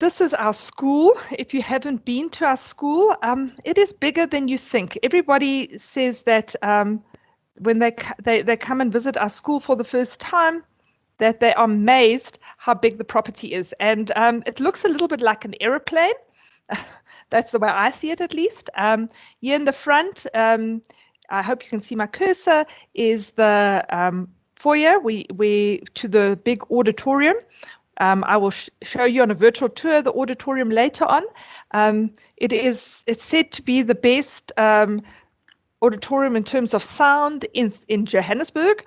This is our school. If you haven't been to our school, it is bigger than you think. Everybody says that when they come and visit our school for the first time, that they are amazed how big the property is. And it looks a little bit like an aeroplane. That's the way I see it, at least. Here in the front, I hope you can see my cursor, is the foyer we to the big auditorium. I will show you on a virtual tour the auditorium later on. It's said to be the best auditorium in terms of sound in Johannesburg.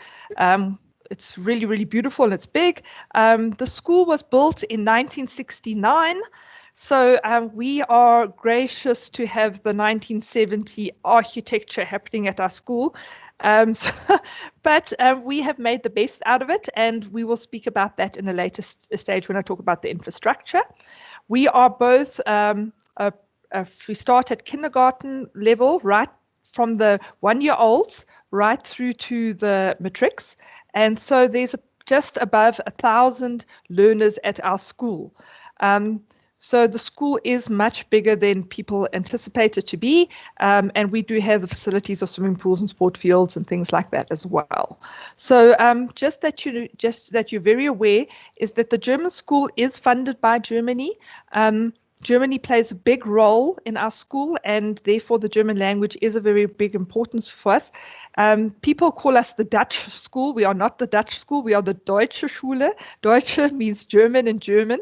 It's really, really beautiful and it's big. The school was built in 1969. So we are gracious to have the 1970 architecture happening at our school. But we have made the best out of it, and we will speak about that in a later stage when I talk about the infrastructure. We are both, we start at kindergarten level, right from the 1-year-olds right through to the matrics. And so there's just above 1,000 learners at our school. So the school is much bigger than people anticipate it to be, and we do have the facilities of swimming pools and sport fields and things like that as well. So just that you're very aware is that the German school is funded by Germany. Germany plays a big role in our school, and therefore the German language is a very big importance for us. People call us the Dutch school. We are not the Dutch school. We are the Deutsche Schule. Deutsche means German in German.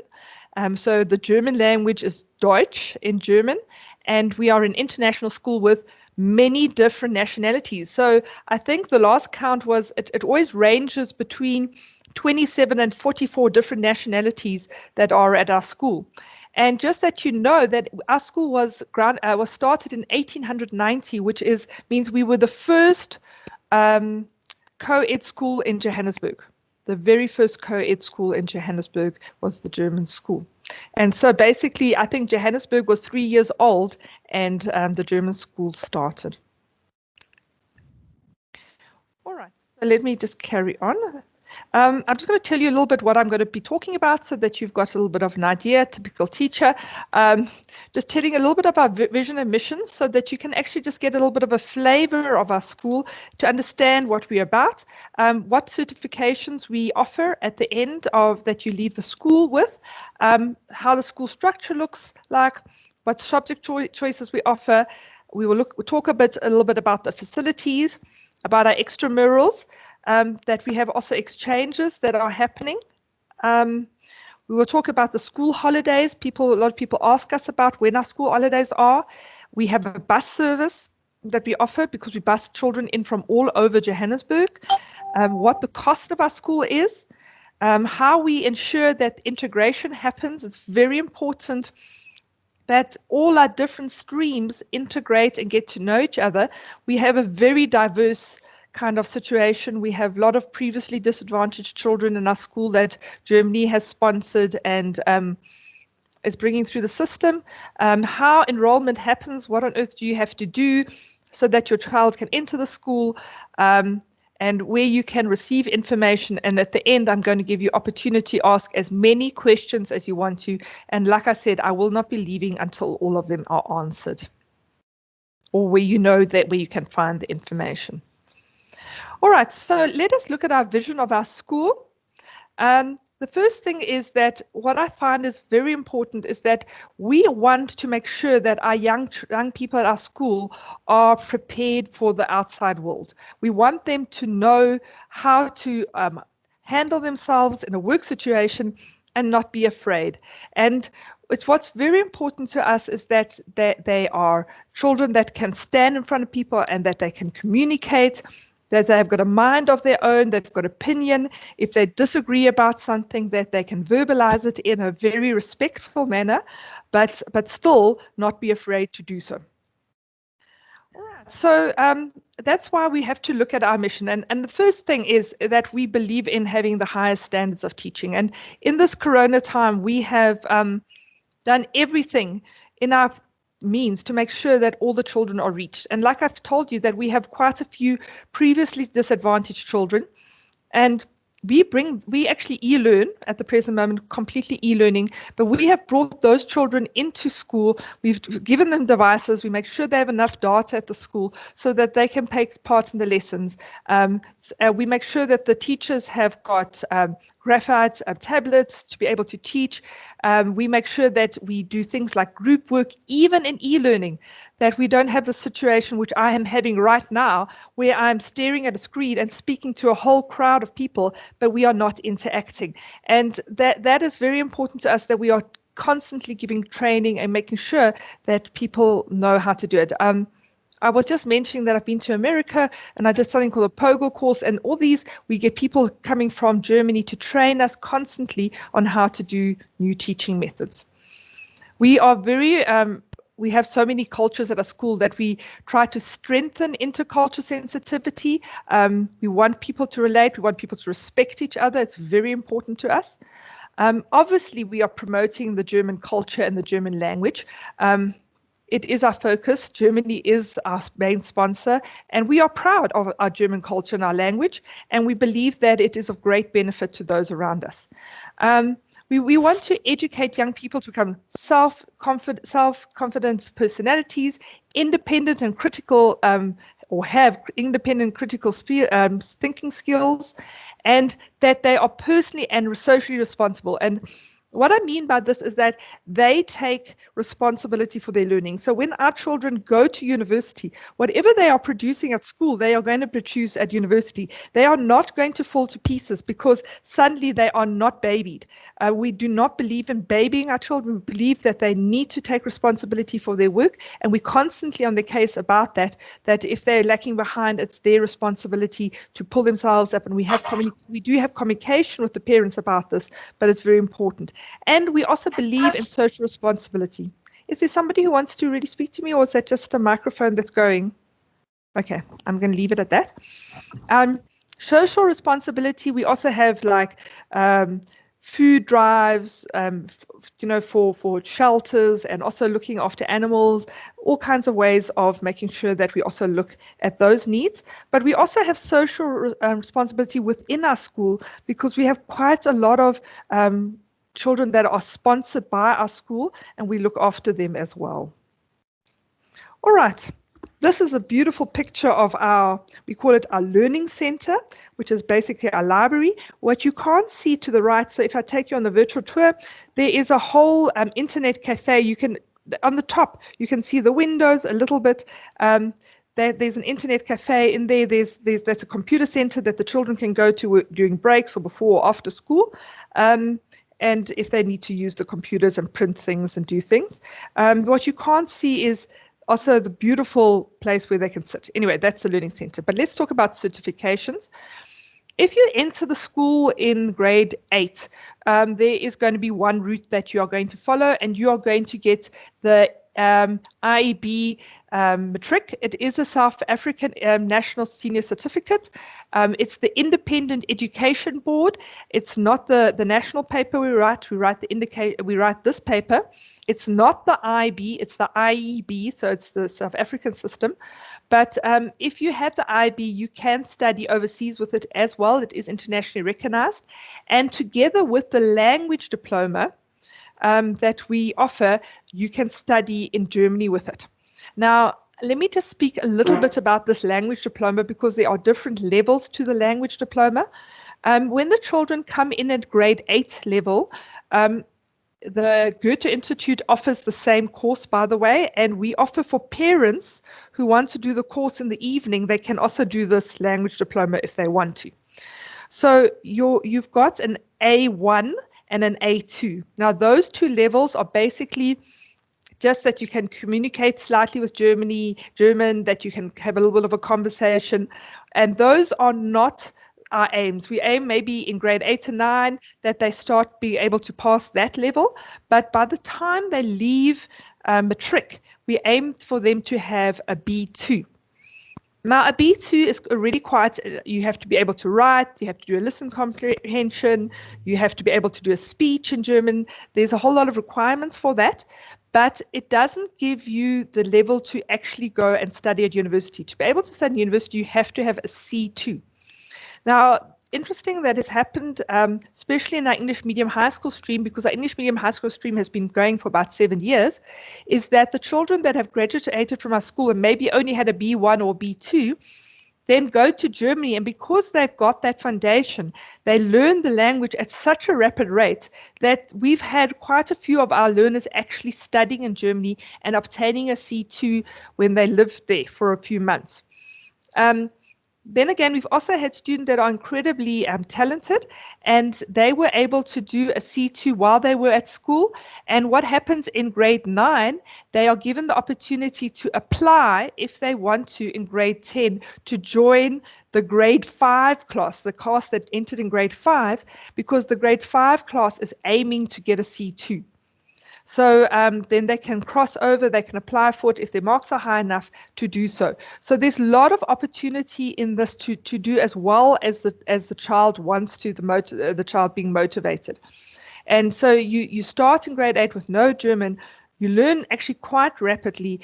So the German language is Deutsch in German, and we are an international school with many different nationalities. So I think the last count was, it always ranges between 27 and 44 different nationalities that are at our school. And just that you know that our school was started in 1890, which means we were the first co-ed school in Johannesburg. The very first co-ed school in Johannesburg was the German school. And so basically, I think Johannesburg was 3 years old and the German school started. All right, so let me just carry on. I'm just going to tell you a little bit what I'm going to be talking about so that you've got a little bit of an idea, typical teacher. Just telling a little bit about vision and mission so that you can actually just get a little bit of a flavor of our school to understand what we're about, what certifications we offer at the end of that you leave the school with, how the school structure looks like, what subject choices we offer. We will talk a little bit about the facilities, about our extramurals, that we have also exchanges that are happening. We will talk about the school holidays. A lot of people ask us about when our school holidays are. We have a bus service that we offer because we bus children in from all over Johannesburg. What the cost of our school is, how we ensure that integration happens. It's very important that all our different streams integrate and get to know each other. We have a very diverse kind of situation. We have a lot of previously disadvantaged children in our school that Germany has sponsored and is bringing through the system. How enrollment happens, what on earth do you have to do so that your child can enter the school, and where you can receive information. And at the end, I'm going to give you opportunity to ask as many questions as you want to. And like I said, I will not be leaving until all of them are answered, or where you know that where you can find the information. All right, so let us look at our vision of our school. The first thing is that what I find is very important is that we want to make sure that our young people at our school are prepared for the outside world. We want them to know how to handle themselves in a work situation and not be afraid. And what's very important to us is that they are children that can stand in front of people and that they can communicate, that they've got a mind of their own, they've got opinion. If they disagree about something, that they can verbalize it in a very respectful manner, but still not be afraid to do so. All right, so that's why we have to look at our mission. And the first thing is that we believe in having the highest standards of teaching. And in this Corona time, we have done everything in our means to make sure that all the children are reached. And like I've told you, that we have quite a few previously disadvantaged children, and we actually e-learn at the present moment, completely e-learning, but we have brought those children into school. We've given them devices. We make sure they have enough data at the school so that they can take part in the lessons. We make sure that the teachers have got graphite tablets to be able to teach. We make sure that we do things like group work, even in e-learning, that we don't have the situation which I am having right now, where I'm staring at a screen and speaking to a whole crowd of people, but we are not interacting. And that is very important to us, that we are constantly giving training and making sure that people know how to do it. I was just mentioning that I've been to America and I did something called a POGL course, and all these, we get people coming from Germany to train us constantly on how to do new teaching methods. We are very, we have so many cultures at our school that we try to strengthen intercultural sensitivity. We want people to relate, we want people to respect each other. It's very important to us. Obviously, we are promoting the German culture and the German language. It is our focus. Germany is our main sponsor, and we are proud of our German culture and our language, and we believe that it is of great benefit to those around us. We want to educate young people to become self-confident personalities, independent and critical, or have independent critical thinking skills, and that they are personally and socially responsible. And what I mean by this is that they take responsibility for their learning. So when our children go to university, whatever they are producing at school, they are going to produce at university. They are not going to fall to pieces because suddenly they are not babied. We do not believe in babying our children. We believe that they need to take responsibility for their work, and we're constantly on the case about that if they're lacking behind, it's their responsibility to pull themselves up. And we do have communication with the parents about this, but it's very important. And we also believe in social responsibility. Is there somebody who wants to really speak to me, or is that just a microphone that's going? Okay, I'm going to leave it at that. Social responsibility, we also have like food drives, for shelters, and also looking after animals, all kinds of ways of making sure that we also look at those needs. But we also have social responsibility within our school, because we have quite a lot of children that are sponsored by our school, and we look after them as well. All right. This is a beautiful picture of we call it our learning center, which is basically our library. What you can't see to the right, so if I take you on the virtual tour, there is a whole internet cafe. On the top, you can see the windows a little bit. There's an internet cafe in there. That's a computer center that the children can go to during breaks or before or after school. And if they need to use the computers and print things and do things. What you can't see is also the beautiful place where they can sit. Anyway, that's the learning center. But let's talk about certifications. If you enter the school in grade 8, there is going to be one route that you are going to follow, and you are going to get the IEB matric. It is a South African National Senior Certificate. It's the Independent Education Board. It's not the national paper we write. We write this paper. It's not the IEB, it's the IEB, so it's the South African system. But if you have the IEB, you can study overseas with it as well. It is internationally recognized. And together with the language diploma that we offer, you can study in Germany with it. Now, let me just speak a little bit about this language diploma, because there are different levels to the language diploma. When the children come in at grade 8 level, the Goethe Institute offers the same course, by the way, and we offer for parents who want to do the course in the evening, they can also do this language diploma if they want to. So you've got an A1 and an A2. Now, those two levels are basically just that you can communicate slightly with German, that you can have a little bit of a conversation, and those are not our aims. We aim maybe in grade 8 to 9 that they start being able to pass that level, but by the time they leave matric, we aim for them to have a B2. Now, a B2 is already you have to be able to write, you have to do a listen comprehension, you have to be able to do a speech in German. There's a whole lot of requirements for that, but it doesn't give you the level to actually go and study at university. To be able to study at university, you have to have a C2. Now, interesting that has happened, especially in our English medium high school stream, because our English medium high school stream has been going for about 7 years, is that the children that have graduated from our school and maybe only had a B1 or B2 then go to Germany, and because they've got that foundation, they learn the language at such a rapid rate that we've had quite a few of our learners actually studying in Germany and obtaining a C2 when they lived there for a few months. Then again, we've also had students that are incredibly talented, and they were able to do a C2 while they were at school. And what happens in grade 9, they are given the opportunity to apply, if they want to, in grade 10, to join the grade 5 class, the class that entered in grade 5, because the grade 5 class is aiming to get a C2. So then they can cross over, they can apply for it if their marks are high enough to do so. So there's a lot of opportunity in this to do as well as the child wants to, the child being motivated. And so you start in grade 8 with no German. You learn actually quite rapidly.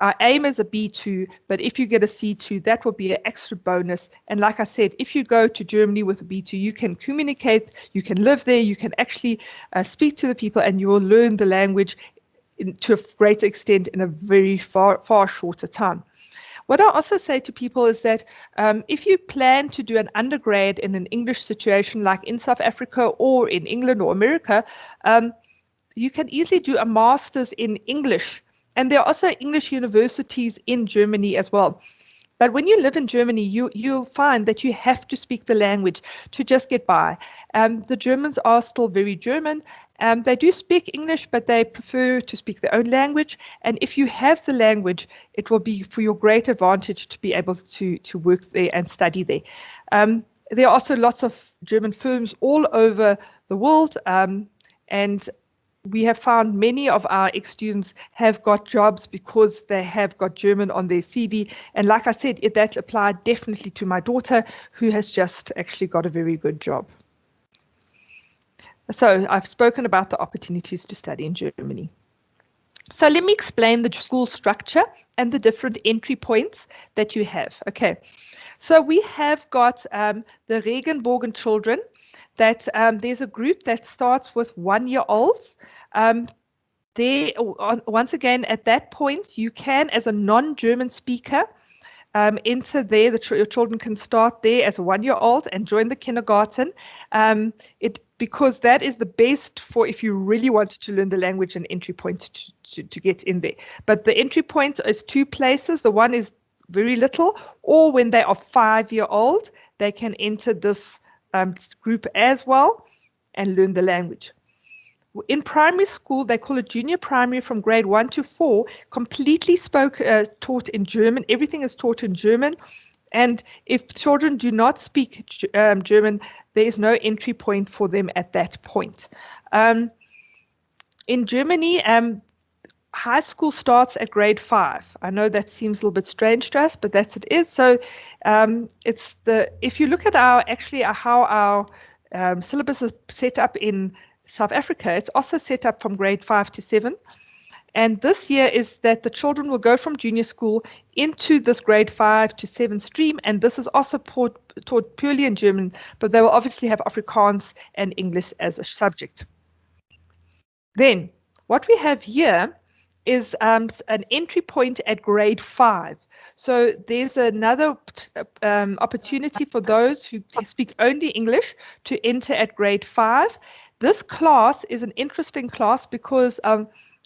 Our aim is a B2, but if you get a C2, that will be an extra bonus. And like I said, if you go to Germany with a B2, you can communicate, you can live there, you can actually speak to the people, and you will learn the language to a greater extent in a very far shorter time. What I also say to people is that if you plan to do an undergrad in an English situation like in South Africa or in England or America, you can easily do a master's in English. And there are also English universities in Germany as well. But when you live in Germany, you'll find that you have to speak the language to just get by. The Germans are still very German. They do speak English, but they prefer to speak their own language. And if you have the language, it will be for your great advantage to be able to work there and study there. There are also lots of German firms all over the world, and we have found many of our ex-students have got jobs because they have got German on their CV. And like I said, that applied definitely to my daughter, who has just actually got a very good job. So I've spoken about the opportunities to study in Germany. So let me explain the school structure and the different entry points that you have. Okay, so we have got the Regenbogen children. That there's a group that starts with 1-year-olds. Once again, at that point, you can, as a non-German speaker, enter there. Your children can start there as a 1-year-old and join the kindergarten. Because that is the best for if you really wanted to learn the language, and entry point to get in there. But the entry point is 2 places. The one is very little, or when they are 5-year-old, they can enter this group as well and learn the language. In primary school, they call it junior primary from grade 1 to 4, completely taught in German. Everything is taught in German. And if children do not speak German, there is no entry point for them at that point. In Germany, high school starts at grade 5. I know that seems a little bit strange to us, but that's it is. So if you look at how our syllabus is set up in South Africa, it's also set up from grade 5 to 7. And this year is that the children will go from junior school into this grade 5 to 7 stream, and this is also taught purely in German, but they will obviously have Afrikaans and English as a subject. Then what we have here is an entry point at grade 5. So there's another opportunity for those who speak only English to enter at grade 5. This class is an interesting class because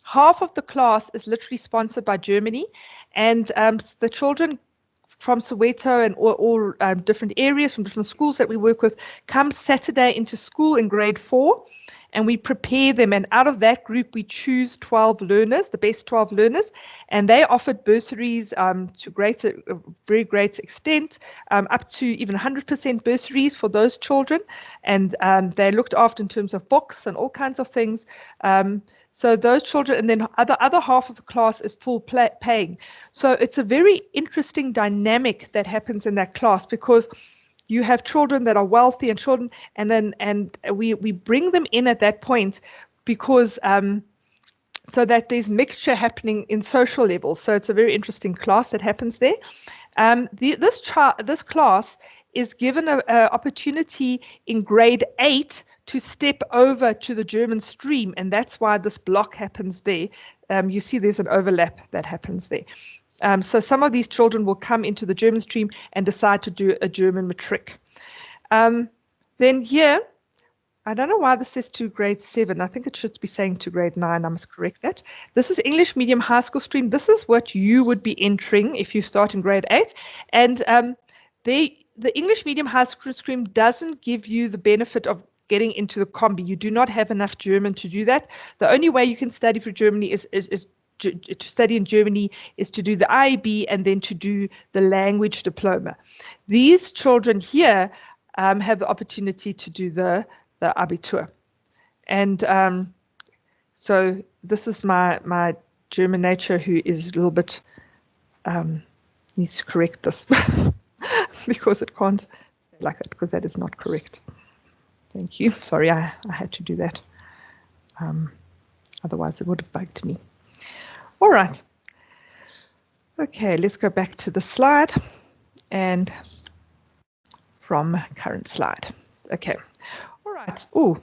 half of the class is literally sponsored by Germany, and the children from Soweto and all different areas, from different schools that we work with, come Saturday into school in grade 4. And we prepare them, and out of that group we choose 12 learners, the best 12 learners, and they offered bursaries to very great extent, up to even 100% bursaries for those children, and they're looked after in terms of books and all kinds of things. So those children, and then other half of the class is full paying. So it's a very interesting dynamic that happens in that class, because you have children that are wealthy and children, and we bring them in at that point because so that there's mixture happening in social levels. So it's a very interesting class that happens there. This class is given an opportunity in grade 8 to step over to the German stream, and that's why this block happens there. You see there's an overlap that happens there. So some of these children will come into the German stream and decide to do a German matric. Then here, I don't know why this says to grade 7. I think it should be saying to grade 9. I must correct that. This is English medium high school stream. This is what you would be entering if you start in grade 8. And the English medium high school stream doesn't give you the benefit of getting into the combi. You do not have enough German to do that. The only way you can study for Germany is to study in Germany is to do the IEB and then to do the language diploma. These children here have the opportunity to do the Abitur. And so this is my German nature, who is a little bit, needs to correct this because it can't say like that, because that is not correct. Thank you. Sorry, I had to do that. Otherwise it would have bugged me. All right. Okay, let's go back to the slide and from current slide. Okay. All right. Oh,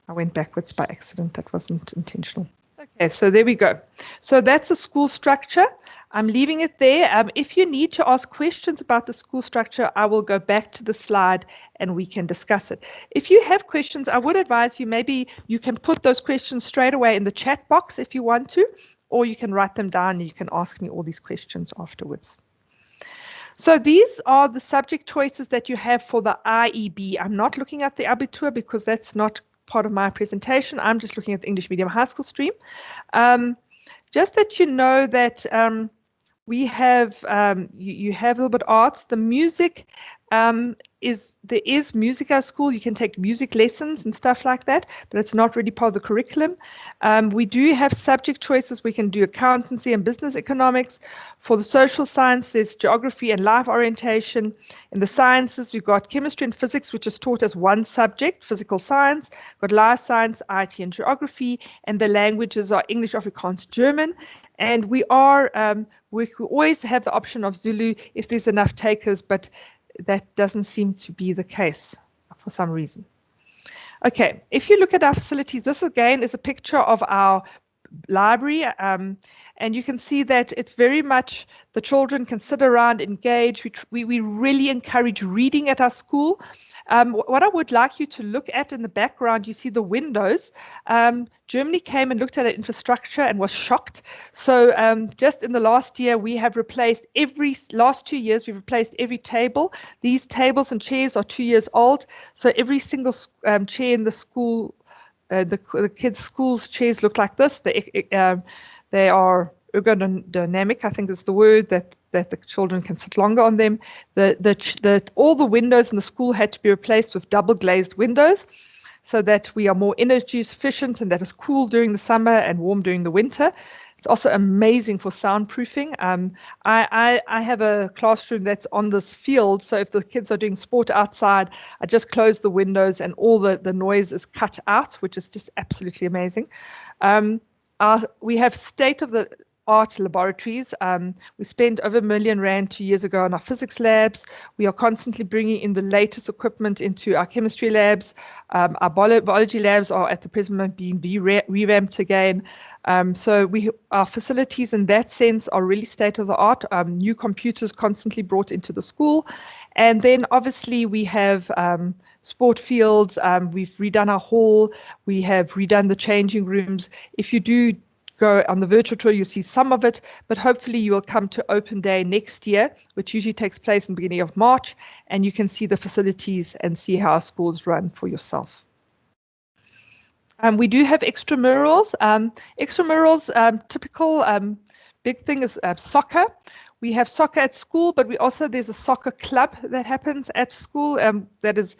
I went backwards by accident. That wasn't intentional. Okay, so there we go. So that's the school structure. I'm leaving it there. If you need to ask questions about the school structure, I will go back to the slide and we can discuss it. If you have questions, I would advise you, maybe you can put those questions straight away in the chat box if you want to, or you can write them down and you can ask me all these questions afterwards. So these are the subject choices that you have for the IEB. I'm not looking at the Abitur because that's not part of my presentation. I'm just looking at the English medium high school stream. Just that you know that we have, you have a little bit arts. The music there is music at school. You can take music lessons and stuff like that, but it's not really part of the curriculum. We do have subject choices. We can do accountancy and business economics. For the social science, there's geography and life orientation. In the sciences, we've got chemistry and physics, which is taught as one subject, physical science. We've got life science, IT and geography, and the languages are English, Afrikaans, German. And we always have the option of Zulu if there's enough takers, but that doesn't seem to be the case for some reason. Okay, if you look at our facilities, this again is a picture of our library, and you can see that it's very much the children can sit around, engage. We really encourage reading at our school. What I would like you to look at in the background, you see the windows. Germany came and looked at our infrastructure and was shocked. So just in the last year, we have replaced last 2 years, we've replaced every table. These tables and chairs are 2 years old. So every single chair in the school, the kids' schools chairs look like this. They are ergodynamic, I think is the word, that the children can sit longer on them. All the windows in the school had to be replaced with double glazed windows so that we are more energy efficient and that is cool during the summer and warm during the winter. It's also amazing for soundproofing. I have a classroom that's on this field, so if the kids are doing sport outside, I just close the windows and all the noise is cut out, which is just absolutely amazing. We have state-of-the-art laboratories. We spent over R1 million 2 years ago on our physics labs. We are constantly bringing in the latest equipment into our chemistry labs. Our biology labs are at the present moment being revamped again. So our facilities in that sense are really state-of-the-art. New computers constantly brought into the school. And then obviously we have sport fields. We've redone our hall. We have redone the changing rooms. If you do go on the virtual tour, you'll see some of it, but hopefully you will come to Open Day next year, which usually takes place in the beginning of March, and you can see the facilities and see how our schools run for yourself. We do have extramurals. Extramurals, typical big thing is soccer. We have soccer at school, but there's a soccer club that happens at school that is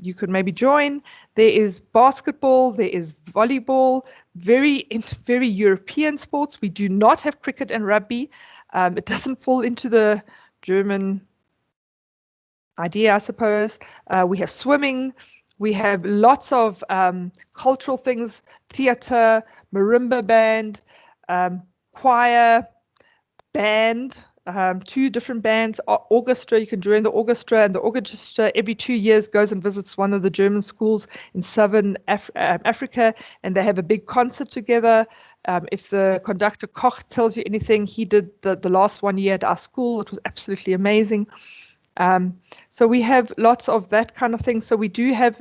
you could maybe join. There is basketball, there is volleyball, very European sports. We do not have cricket and rugby. It doesn't fall into the German idea, I suppose. We have swimming. We have lots of cultural things, theatre, marimba band, choir, band. 2 different bands. Orchestra, you can join the orchestra, and the orchestra every 2 years goes and visits one of the German schools in southern Africa, and they have a big concert together. If the conductor Koch tells you anything, he did the last 1 year at our school. It was absolutely amazing. So we have lots of that kind of thing. So we do have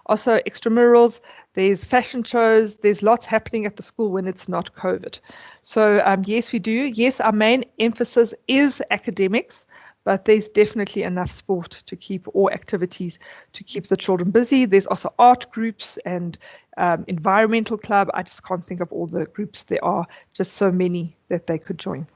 also extramurals, there's fashion shows, there's lots happening at the school when it's not COVID. So yes, we do. Yes, our main emphasis is academics, but there's definitely enough sport to keep, or activities to keep the children busy. There's also art groups and environmental club. I just can't think of all the groups. There are just so many that they could join.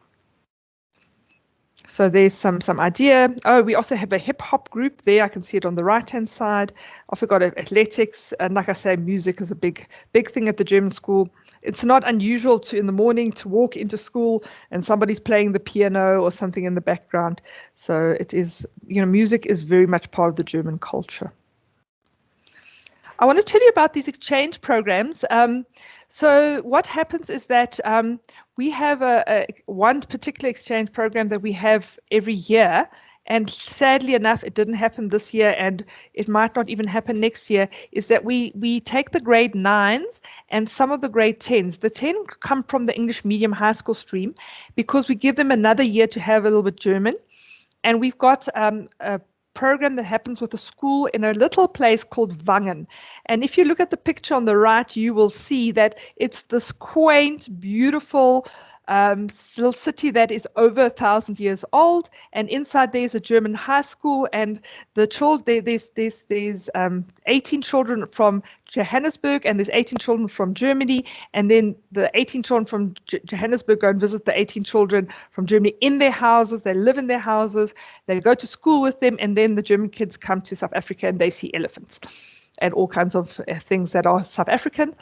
So there's some idea. Oh, we also have a hip hop group there. I can see it on the right hand side. I forgot athletics, and like I say, music is a big thing at the German school. It's not unusual to in the morning to walk into school and somebody's playing the piano or something in the background. So it is, music is very much part of the German culture. I want to tell you about these exchange programs. So what happens is that we have one particular exchange program that we have every year, and sadly enough, it didn't happen this year, and it might not even happen next year, is that we take the grade 9s and some of the grade 10s. The 10 come from the English medium high school stream because we give them another year to have a little bit German. And we've got a program that happens with a school in a little place called Wangen. And if you look at the picture on the right, you will see that it's this quaint, beautiful little city that is over 1,000 years old. And inside there's a German high school, and the there's 18 children from Johannesburg, and there's 18 children from Germany, and then the 18 children from Johannesburg go and visit the 18 children from Germany in their houses. They live in their houses, they go to school with them, and then the German kids come to South Africa and they see elephants and all kinds of things that are South African.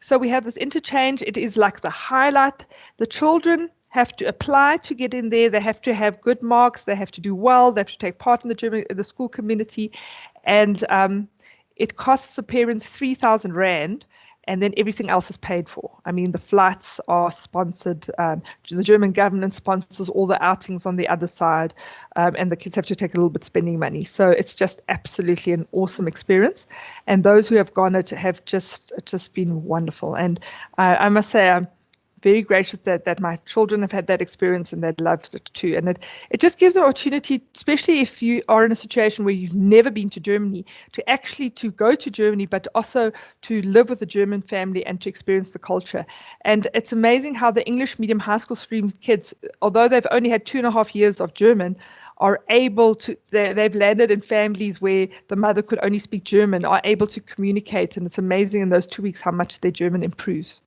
So we have this interchange. It is like the highlight. The children have to apply to get in there. They have to have good marks. They have to do well. They have to take part in the school community, and it costs the parents 3,000 Rand, and then everything else is paid for. I mean, the flights are sponsored. The German government sponsors all the outings on the other side, and the kids have to take a little bit spending money. So it's just absolutely an awesome experience. And those who have gone it have just been wonderful. And I must say, I'm very gracious that my children have had that experience and they loved it too. And it just gives an opportunity, especially if you are in a situation where you've never been to Germany, to actually to go to Germany, but also to live with a German family and to experience the culture. And it's amazing how the English medium high school stream kids, although they've only had 2.5 years of German, are able to, they've landed in families where the mother could only speak German, are able to communicate. And it's amazing in those 2 weeks how much their German improves.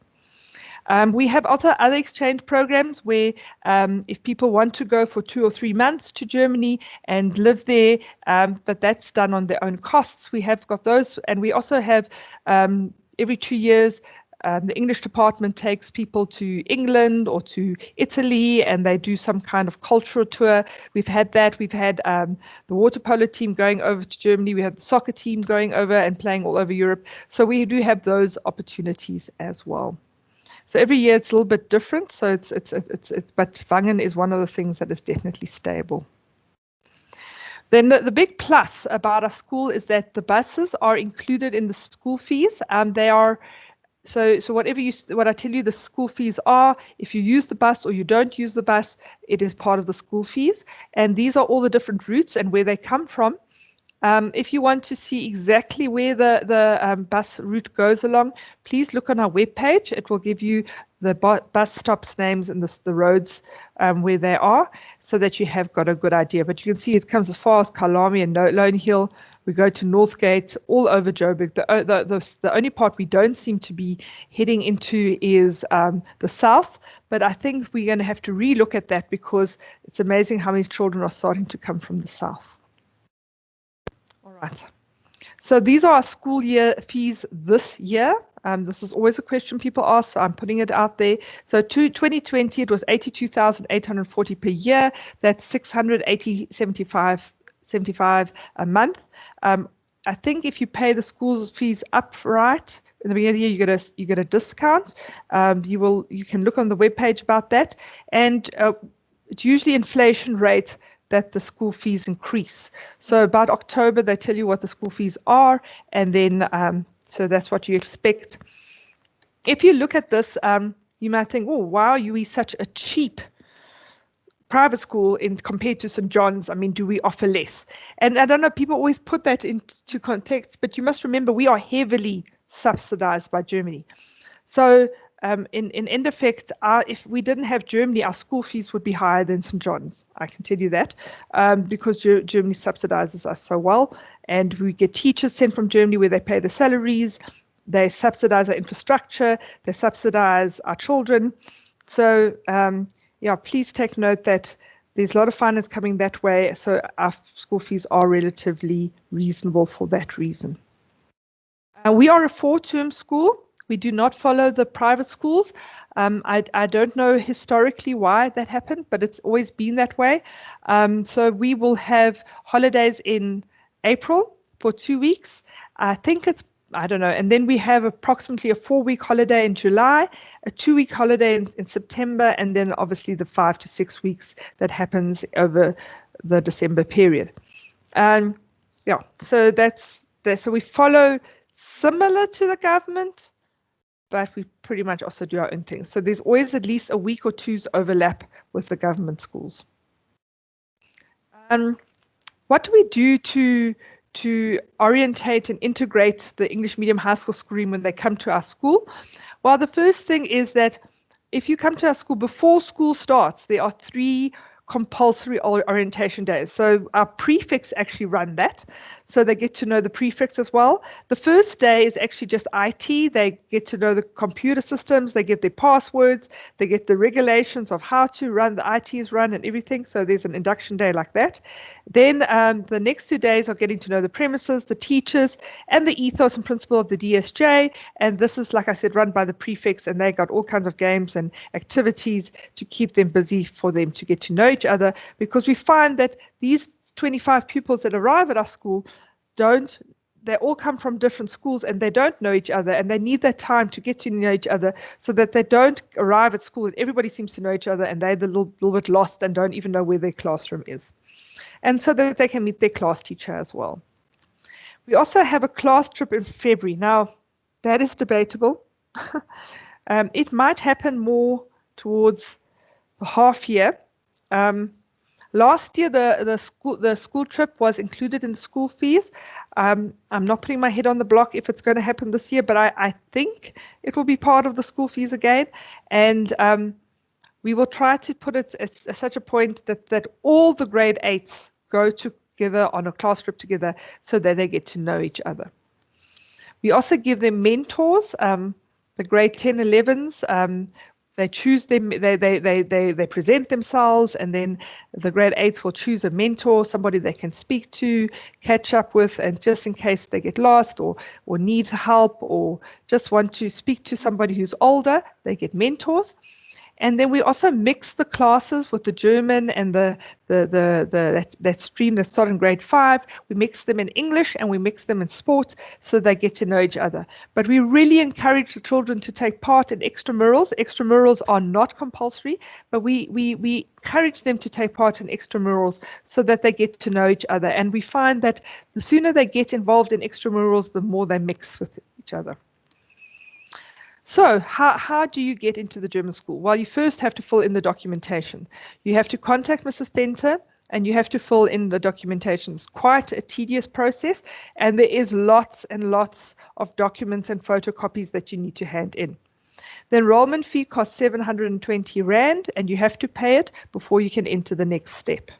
We have also other exchange programs where if people want to go for 2 or 3 months to Germany and live there, but that's done on their own costs. We have got those, and we also have every 2 years the English department takes people to England or to Italy, and they do some kind of cultural tour. We've had that. We've had the water polo team going over to Germany. We have the soccer team going over and playing all over Europe. So we do have those opportunities as well. So every year it's a little bit different. So but Wangen is one of the things that is definitely stable. Then the big plus about our school is that the buses are included in the school fees. They are so what I tell you the school fees are, if you use the bus or you don't use the bus, it is part of the school fees. And these are all the different routes and where they come from. If you want to see exactly where the bus route goes along, please look on our webpage. It will give you the bus stops names and the roads where they are, so that you have got a good idea. But you can see it comes as far as Kalami and Lone Hill. We go to Northgate, all over Joburg. The only part we don't seem to be heading into is the south, but I think we're going to have to relook at that because it's amazing how many children are starting to come from the south. All right. So these are our school year fees this year. This is always a question people ask, so I'm putting it out there. So 2020, it was 82,840 per year. That's 680.75 a month. I think if you pay the school fees upright in the beginning of the year, you get a discount. You can look on the webpage about that. And it's usually inflation rate that the school fees increase. So about October, they tell you what the school fees are, and then so that's what you expect. If you look at this, you might think, oh, why are we such a cheap private school compared to St. John's? I mean, do we offer less? And I don't know, people always put that into context, but you must remember we are heavily subsidized by Germany. So in end effect, if we didn't have Germany, our school fees would be higher than St. John's. I can tell you that, because Germany subsidizes us so well, and we get teachers sent from Germany where they pay the salaries, they subsidize our infrastructure, they subsidize our children. So yeah, please take note that there's a lot of finance coming that way, so our school fees are relatively reasonable for that reason. We are a 4-term school. We do not follow the private schools. I don't know historically why that happened, but it's always been that way. So we will have holidays in April for 2 weeks. I don't know. And then we have approximately a 4-week holiday in July, a 2-week holiday in September, and then obviously the 5 to 6 weeks that happens over the December period. Yeah, so so we follow similar to the government, but we pretty much also do our own thing. So there's always at least a week or two's overlap with the government schools. What do we do to orientate and integrate the English medium high school stream when they come to our school? Well, the first thing is that if you come to our school before school starts, there are 3 compulsory orientation days. So our prefects actually run that. So they get to know the prefects as well. The first day is actually just IT. They get to know the computer systems. They get their passwords. They get the regulations of how to run, the IT is run and everything. So there's an induction day like that. Then the next 2 days are getting to know the premises, the teachers, and the ethos and principle of the DSJ. And this is, like I said, run by the prefects, and they got all kinds of games and activities to keep them busy for them to get to know each other, because we find that these 25 pupils that arrive at our school they all come from different schools and they don't know each other, and they need that time to get to know each other so that they don't arrive at school and everybody seems to know each other and they're a little bit lost and don't even know where their classroom is. And so that they can meet their class teacher as well. We also have a class trip in February. Now, that is debatable. It might happen more towards the half year. Last year, the school trip was included in the school fees. I'm not putting my head on the block if it's going to happen this year, but I think it will be part of the school fees again. And we will try to put it at such a point that all the grade 8s go together on a class trip together so that they get to know each other. We also give them mentors, the grade 10, 11s. They choose them, they present themselves, and then the grade 8s will choose a mentor, somebody they can speak to, catch up with, and just in case they get lost or need help or just want to speak to somebody who's older, they get mentors. And then we also mix the classes with the German and that stream that started in grade 5. We mix them in English and we mix them in sport so they get to know each other. But we really encourage the children to take part in extramurals. Extramurals are not compulsory, but we encourage them to take part in extramurals so that they get to know each other. And we find that the sooner they get involved in extramurals, the more they mix with each other. So how do you get into the German school? Well, you first have to fill in the documentation. You have to contact Mrs. Venter and you have to fill in the documentation. It's quite a tedious process, and there is lots and lots of documents and photocopies that you need to hand in. The enrollment fee costs 720 Rand, and you have to pay it before you can enter the next step.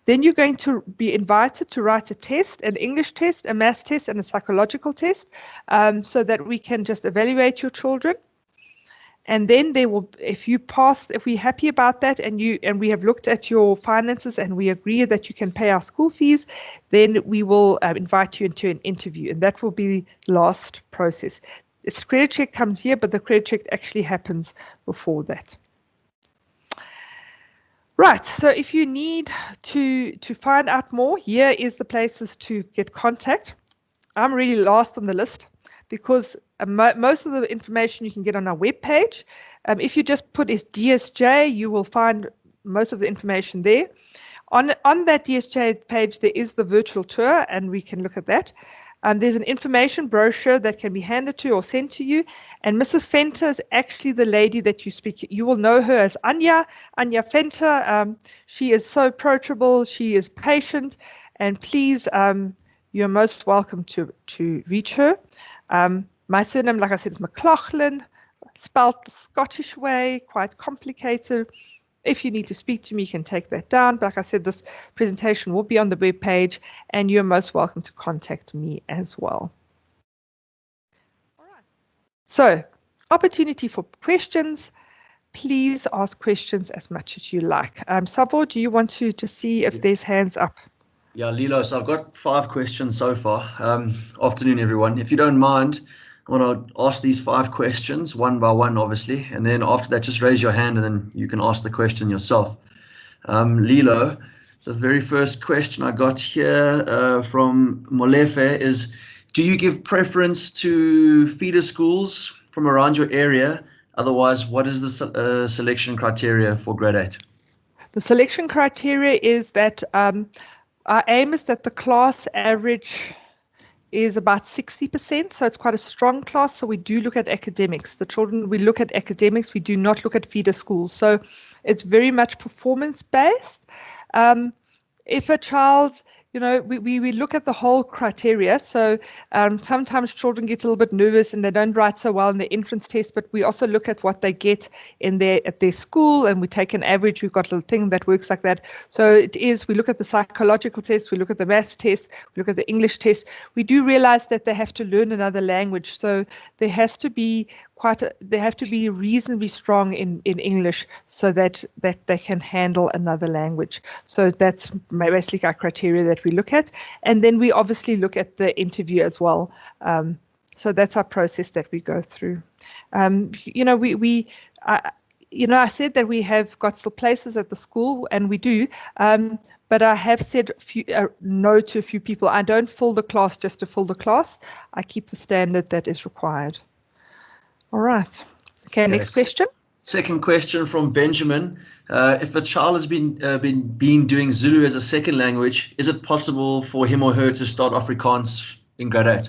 Then you're going to be invited to write a test, an English test, a math test, and a psychological test, so that we can just evaluate your children. And then they will, if you pass, if we're happy about that, and we have looked at your finances and we agree that you can pay our school fees, then we will invite you into an interview, and that will be the last process. Its credit check comes here, but the credit check actually happens before that. Right, so if you need to find out more, here is the places to get contact. I'm really last on the list because most of the information you can get on our webpage. If you just put DSJ, you will find most of the information there. On that DSJ page, there is the virtual tour, and we can look at that. There's an information brochure that can be handed to you or sent to you. And Mrs. Venter is actually the lady that you speak. You will know her as Anja Venter. She is so approachable. She is patient. And please, you're most welcome to reach her. My surname, like I said, is Maclachlan, spelled the Scottish way, quite complicated. If you need to speak to me, you can take that down. But like I said, this presentation will be on the web page, and you're most welcome to contact me as well. All right. So, opportunity for questions. Please ask questions as much as you like. Savo, do you want to see if there's hands up? Yeah, Lilo, so I've got 5 questions so far. Afternoon, everyone. If you don't mind, I want to ask these 5 questions one by one, obviously, and then after that, just raise your hand and then you can ask the question yourself. Lilo, the very first question I got here from Molefe is, do you give preference to feeder schools from around your area? Otherwise, what is the selection criteria for grade 8? The selection criteria is that our aim is that the class average is about 60%, so it's quite a strong class. So we do look at academics. The children, we look at academics. We do not look at feeder schools. So it's very much performance-based. If a child, we look at the whole criteria. So sometimes children get a little bit nervous and they don't write so well in the entrance test, but we also look at what they get at their school, and we take an average. We've got a little thing that works like that. So we look at the psychological test, we look at the maths test, we look at the English test. We do realize that they have to learn another language. So there has to be they have to be reasonably strong in English so that they can handle another language. So that's basically our criteria that we look at. And then we obviously look at the interview as well. So that's our process that we go through. I said that we have got still places at the school, and we do. But I have said no to a few people. I don't fill the class just to fill the class. I keep the standard that is required. All right. Okay, next question. Second question from Benjamin. If a child has been doing Zulu as a second language, is it possible for him or her to start Afrikaans in grade 8?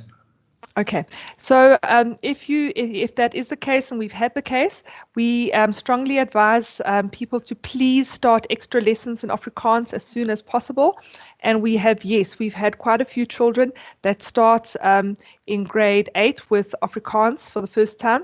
Okay, so if that is the case, and we've had the case, we strongly advise people to please start extra lessons in Afrikaans as soon as possible. And we've had quite a few children that start in grade 8 with Afrikaans for the first time.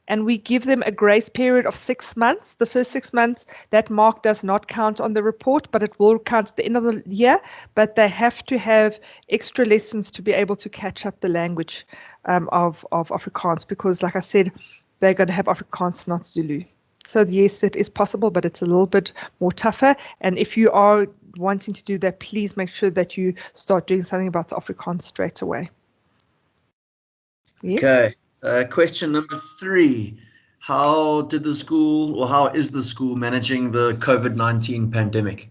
And we give them a grace period of 6 months. The first 6 months, that mark does not count on the report, but it will count at the end of the year. But they have to have extra lessons to be able to catch up the language of Afrikaans, because, like I said, they're going to have Afrikaans, not Zulu. So yes, that is possible, but it's a little bit more tougher. And if you are wanting to do that, please make sure that you start doing something about the Afrikaans straight away. Yes? Okay. Question number 3. How is the school managing the COVID-19 pandemic?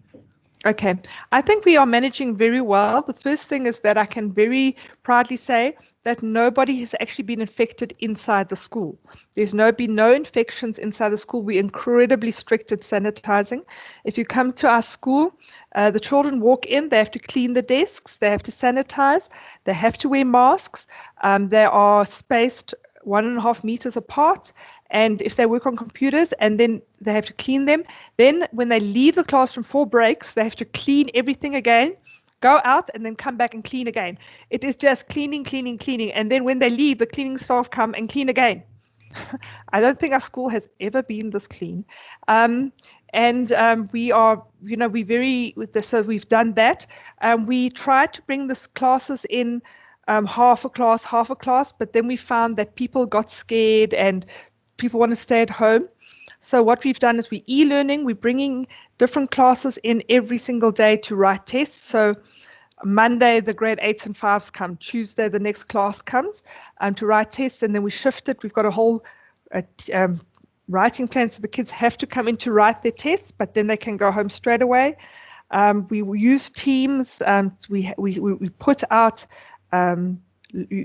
Okay, I think we are managing very well. The first thing is that I can very proudly say that nobody has actually been infected inside the school. There's been no infections inside the school. We're incredibly strict at sanitizing. If you come to our school, the children walk in, they have to clean the desks, they have to sanitize, they have to wear masks, they are spaced 1.5 meters apart, and if they work on computers, and then they have to clean them. Then when they leave the classroom for breaks, they have to clean everything again, go out, and then come back and clean again. It is just cleaning, cleaning, cleaning. And then when they leave, the cleaning staff come and clean again. I don't think our school has ever been this clean. We are, so we've done that. We tried to bring the classes in half a class, but then we found that people got scared and people want to stay at home. So what we've done is we're e-learning. We're bringing different classes in every single day to write tests. So Monday, the grade 8s and 5s come. Tuesday, the next class comes to write tests, and then we shift it. We've got a whole writing plan, so the kids have to come in to write their tests, but then they can go home straight away. We use Teams. We put out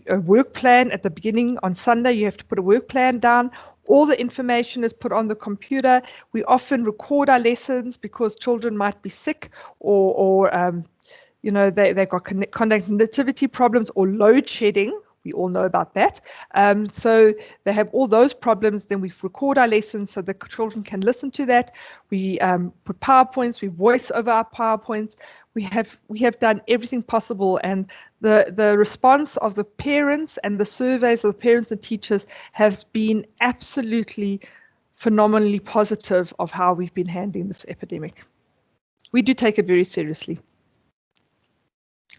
a work plan at the beginning. On Sunday, you have to put a work plan down. All the information is put on the computer. We often record our lessons because children might be sick or they've got connectivity problems or load shedding. We all know about that. So they have all those problems. Then we record our lessons so the children can listen to that. We put PowerPoints. We voice over our PowerPoints. We have done everything possible, and the response of the parents and the surveys of the parents and teachers has been absolutely phenomenally positive of how we've been handling this epidemic. We do take it very seriously.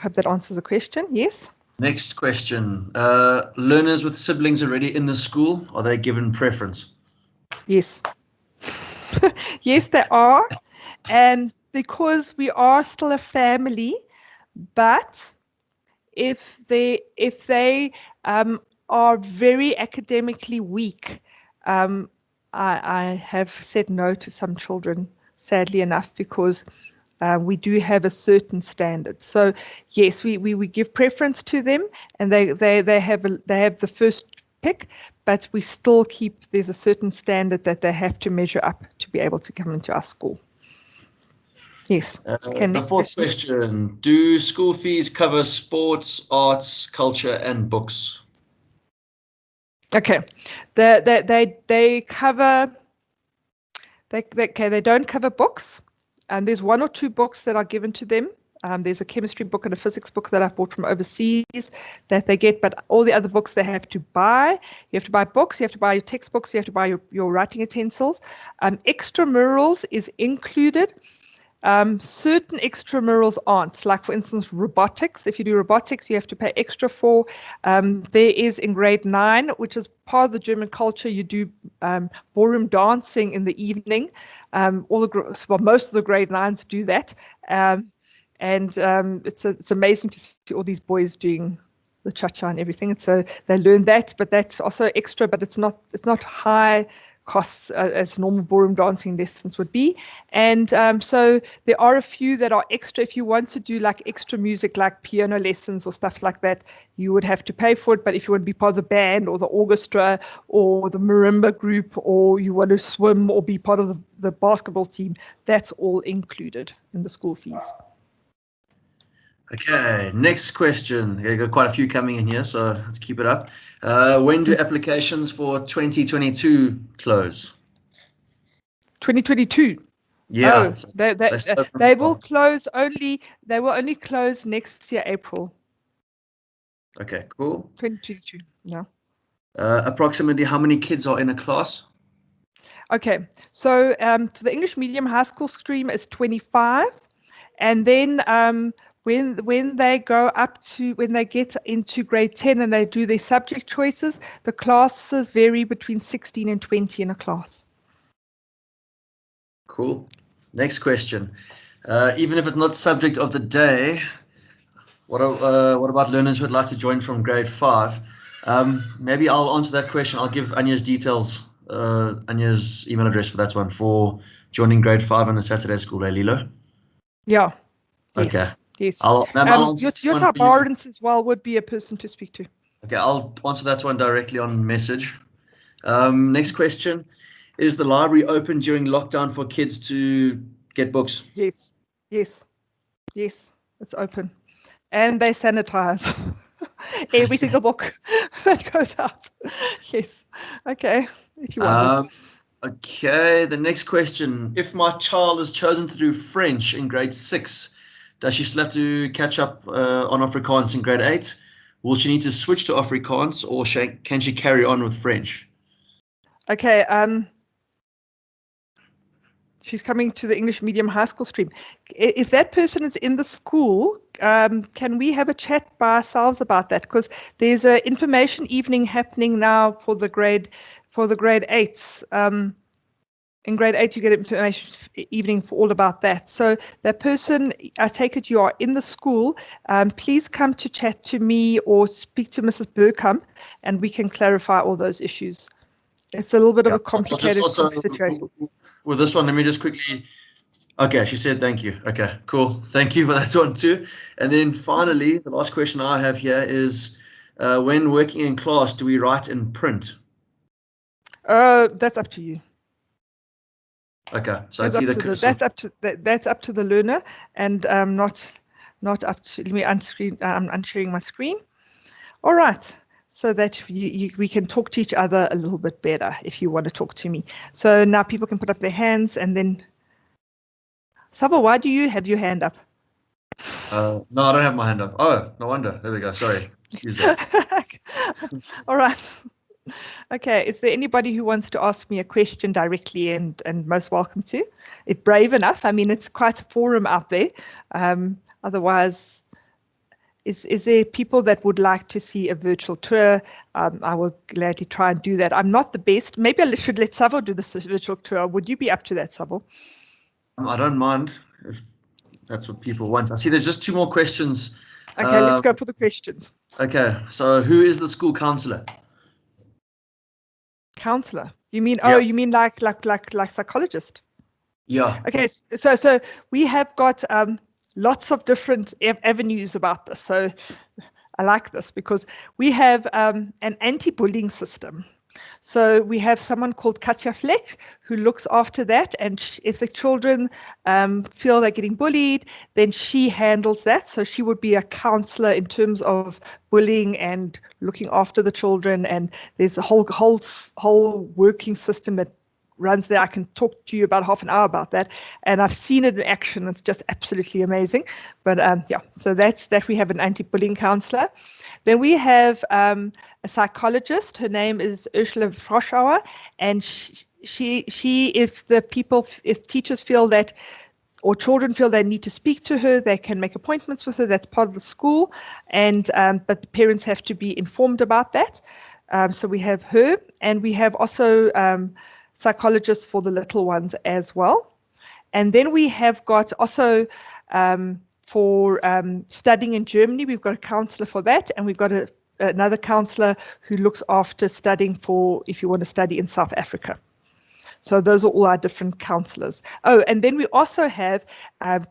I hope that answers the question. Yes. Next question. Learners with siblings already in the school, are they given preference? Yes. Yes, they are. And because we are still a family, but if they are very academically weak, I have said no to some children, sadly enough, because we do have a certain standard. So yes, we give preference to them, and they have the first pick, but we still there's a certain standard that they have to measure up to be able to come into our school. Yes. The fourth question. Do school fees cover sports, arts, culture, and books? Okay. They cover. They don't cover books, and there's one or two books that are given to them. There's a chemistry book and a physics book that I've bought from overseas that they get, but all the other books they have to buy. You have to buy books, you have to buy your textbooks, you have to buy your writing utensils. Extramurals is included. Certain extramurals aren't, like for instance robotics. If you do robotics, you have to pay extra for. There is in grade 9, which is part of the German culture, you do ballroom dancing in the evening. Most of the grade 9s do that, and it's amazing to see all these boys doing the cha-cha and everything. So they learn that, but that's also extra, but it's not high costs as normal ballroom dancing lessons would be. And so there are a few that are extra. If you want to do like extra music, like piano lessons or stuff like that, you would have to pay for it. But if you want to be part of the band or the orchestra or the marimba group, or you want to swim or be part of the basketball team, that's all included in the school fees. Okay, next question. Okay, got quite a few coming in here, so let's keep it up. When do applications for 2022 close? 2022. Yeah, they will close only. They will only close next year, April. Okay, cool. 2022. No. Approximately how many kids are in a class? Okay, so for the English medium high school stream is 25, and then when they get into grade 10 and they do their subject choices, the classes vary between 16 and 20 in a class. Cool. Next question. Even if it's not subject of the day, what about learners who would like to join from grade 5? Maybe I'll answer that question. I'll give Anja's details, Anja's email address for that one, for joining grade 5 on the Saturday school day, Lilo. Yeah. Okay. Yes. Jutta Barnes as well would be a person to speak to. Okay, I'll answer that one directly on message. Next question. Is the library open during lockdown for kids to get books? Yes. Yes. Yes. It's open. And they sanitize every single book that goes out. Yes. Okay. If you want. Okay, the next question. If my child has chosen to do French in grade 6, does she still have to catch up on Afrikaans in grade 8? Will she need to switch to Afrikaans, or can she carry on with French? Okay, she's coming to the English medium high school stream. If that person is in the school, can we have a chat by ourselves about that? Because there's an information evening happening now for the grade 8s. In grade 8, you get information evening for all about that. So that person, I take it you are in the school. Please come to chat to me or speak to Mrs. Burkham, and we can clarify all those issues. It's a little bit of a complicated situation. With this one, let me just quickly. Okay, she said thank you. Okay, cool. Thank you for that one too. And then finally, the last question I have here is, When working in class, do we write in print? That's up to you. Okay, so it's either that's up to the learner, and not up to. Let me unscreen. I'm unsharing my screen. All right, so that we can talk to each other a little bit better if you want to talk to me. So now people can put up their hands, and then Saba, why do you have your hand up? No, I don't have my hand up. Oh, no wonder. There we go. Sorry. Excuse us. All right. Okay, is there anybody who wants to ask me a question directly, and most welcome to? It's brave enough. I mean, it's quite a forum out there. Otherwise, is there people that would like to see a virtual tour? I will gladly try and do that. I'm not the best. Maybe I should let Savo do this virtual tour. Would you be up to that, Savo? I don't mind if that's what people want. I see there's just 2 more questions. Okay, let's go for the questions. Okay, so who is the school counsellor? Counselor? You mean? Yeah. Oh, you mean like psychologist? Yeah. Okay, so we have got lots of different avenues about this. So I like this because we have an anti-bullying system. So we have someone called Katja Fleck who looks after that, and if the children feel they're getting bullied, then she handles that. So she would be a counselor in terms of bullying and looking after the children, and there's a whole working system that runs there. I can talk to you about half an hour about that, and I've seen it in action. It's just absolutely amazing. But yeah, so that's that. We have an anti-bullying counselor. Then we have a psychologist. Her name is Ursula Froschauer, and she if teachers feel that or children feel they need to speak to her, they can make appointments with her. That's part of the school, and but the parents have to be informed about that. So we have her, and we have also psychologists for the little ones as well. And then we have got also for studying in Germany, we've got a counselor for that, and we've got another counselor who looks after studying for if you want to study in South Africa. So those are all our different counselors. Oh, and then we also have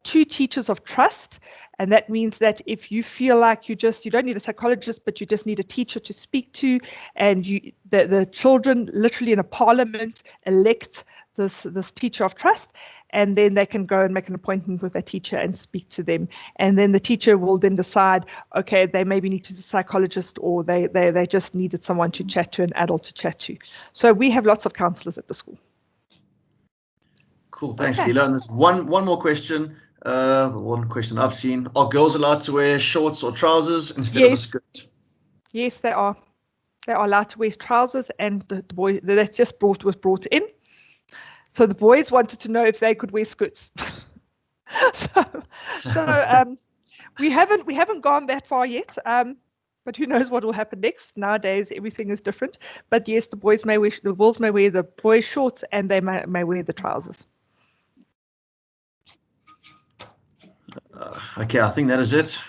2 teachers of trust, and that means that if you feel like you don't need a psychologist, but you just need a teacher to speak to, and the children literally in a parliament elect this teacher of trust, and then they can go and make an appointment with that teacher and speak to them, and then the teacher will then decide, okay, they maybe need to see a psychologist, or they just needed someone to chat to, an adult to chat to. So we have lots of counselors at the school. Cool, thanks, Lilo. And there's one more question. The one question I've seen: are girls allowed to wear shorts or trousers instead of a skirt? Yes, they are. They are allowed to wear trousers, and the boy that just was brought in. So the boys wanted to know if they could wear skirts. so we haven't gone that far yet. But who knows what will happen next? Nowadays, everything is different. But yes, the girls may wear the boys' shorts, and they may wear the trousers. Okay, I think that is it